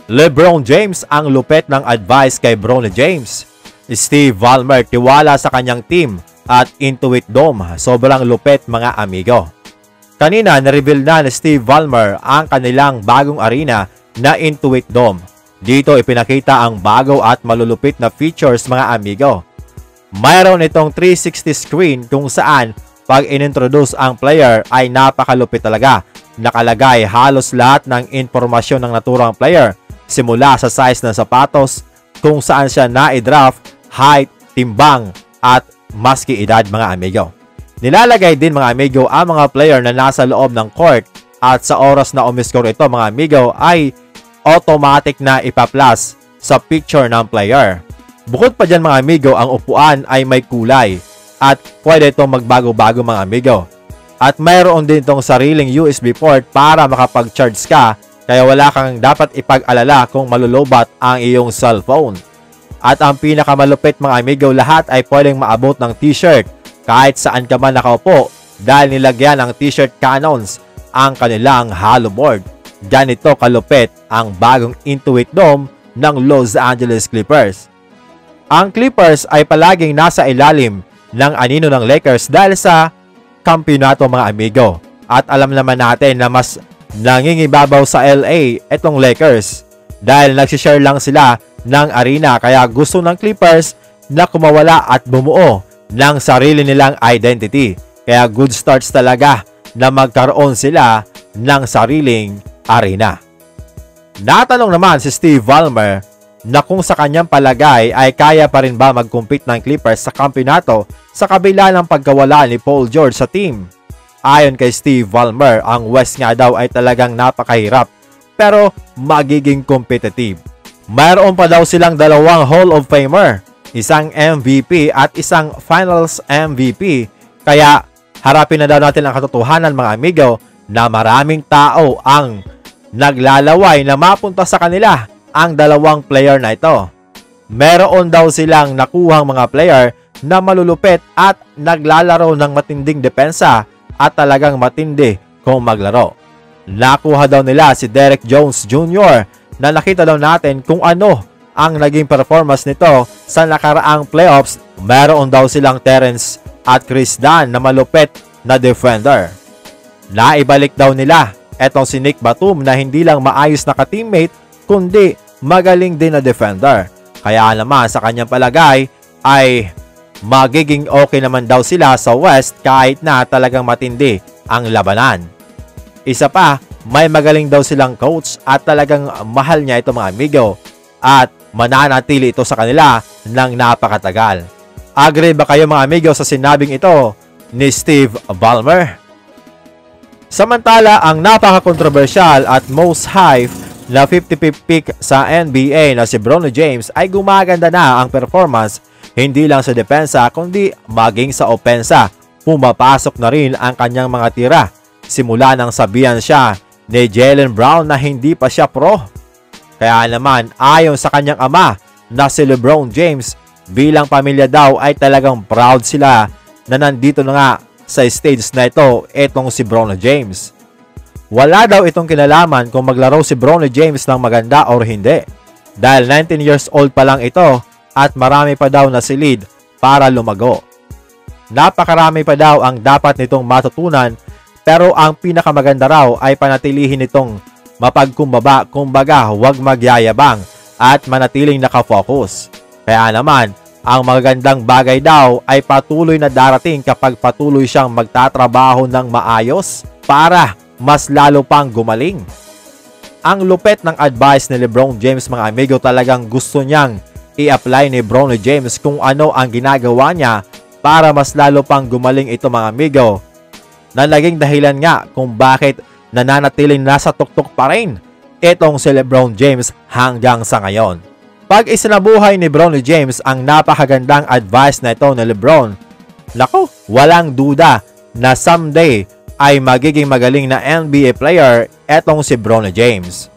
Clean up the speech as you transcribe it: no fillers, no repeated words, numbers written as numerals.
LeBron James ang lupet ng advice kay Bronny James. Steve Ballmer tiwala sa kanyang team at Intuit Dome. Sobrang lupet mga amigo. Kanina na-reveal na ni Steve Ballmer ang kanilang bagong arena na Intuit Dome. Dito ipinakita ang bago at malulupit na features mga amigo. Mayroon itong 360 screen kung saan pag inintroduce ang player ay napakalupit talaga. Nakalagay halos lahat ng impormasyon ng naturang player. Simula sa size ng sapatos, kung saan siya na-draft, height, timbang, at maski edad mga amigo. Nilalagay din mga amigo ang mga player na nasa loob ng court at sa oras na umiscore ito mga amigo ay automatic na ipa-plus sa picture ng player. Bukod pa dyan mga amigo, ang upuan ay may kulay at pwede itong magbago-bago mga amigo. At mayroon din itong sariling USB port para makapag-charge ka. Kaya wala kang dapat ipag-alala kung malulobat ang iyong cellphone. At ang pinakamalupit mga amigo, lahat ay pwedeng maabot ng t-shirt kahit saan ka man nakaupo dahil nilagyan ng t-shirt cannons ang kanilang hollow board. Ganito kalupit ang bagong Intuit Dome ng Los Angeles Clippers. Ang Clippers ay palaging nasa ilalim ng anino ng Lakers dahil sa kampeonato mga amigo. At alam naman natin na mas nangingibabaw sa LA itong Lakers dahil nagsishare lang sila ng arena, kaya gusto ng Clippers na kumawala at bumuo ng sarili nilang identity. Kaya good starts talaga na magkaroon sila ng sariling arena. Natanong naman si Steve Ballmer na kung sa kanyang palagay ay kaya pa rin ba mag-compete ng Clippers sa kampeonato sa kabila ng pagkawala ni Paul George sa team. Ayon kay Steve Ballmer, ang West nga daw ay talagang napakahirap pero magiging competitive. Mayroon pa daw silang dalawang Hall of Famer, isang MVP at isang Finals MVP. Kaya harapin na daw natin ang katotohanan mga amigo na maraming tao ang naglalaway na mapunta sa kanila ang dalawang player na ito. Meron daw silang nakuhang mga player na malulupit at naglalaro ng matinding depensa at talagang matindi kung maglaro. Nakuha daw nila si Derek Jones Jr. na nakita daw natin kung ano ang naging performance nito sa nakaraang playoffs. Meron daw silang Terrence at Chris Dunn na malupit na defender. Naibalik daw nila etong si Nick Batum na hindi lang maayos na ka-teammate kundi magaling din na defender. Kaya naman sa kanyang palagay ay magiging okay naman daw sila sa West kahit na talagang matindi ang labanan. Isa pa, may magaling daw silang coach at talagang mahal niya ito mga amigo at mananatili ito sa kanila ng napakatagal. Agree ba kayo mga amigo sa sinabing ito ni Steve Ballmer? Samantala, ang napaka-controversial at most hype na 55th pick sa NBA na si Bronny James ay gumaganda na ang performance hindi lang sa depensa kundi maging sa opensa. Pumapasok na rin ang kanyang mga tira. Simula nang sabihan siya ni Jaylen Brown na hindi pa siya pro. Kaya naman ayon sa kanyang ama na si LeBron James, bilang pamilya daw ay talagang proud sila na nandito na nga sa stage na ito etong si Bronny James. Wala daw itong kinalaman kung maglaro si Bronny James ng maganda or hindi. Dahil 19 years old pa lang ito at marami pa daw na silid para lumago. Napakarami pa daw ang dapat nitong matutunan pero ang pinakamaganda raw ay panatilihin nitong mapagkumbaba, kumbaga huwag magyayabang at manatiling nakafocus. Kaya naman, ang magagandang bagay daw ay patuloy na darating kapag patuloy siyang magtatrabaho ng maayos para mas lalo pang gumaling. Ang lupet ng advice ni LeBron James mga amigo, talagang gusto niyang i-apply ni Bronny James kung ano ang ginagawa niya para mas lalo pang gumaling ito mga amigo, na naging dahilan nga kung bakit nananatiling nasa tuktok pa rin itong si LeBron James hanggang sa ngayon. Pag isinabuhay ni Bronny James ang napakagandang advice na ito ni LeBron, nako, walang duda na someday ay magiging magaling na NBA player etong si Bronny James.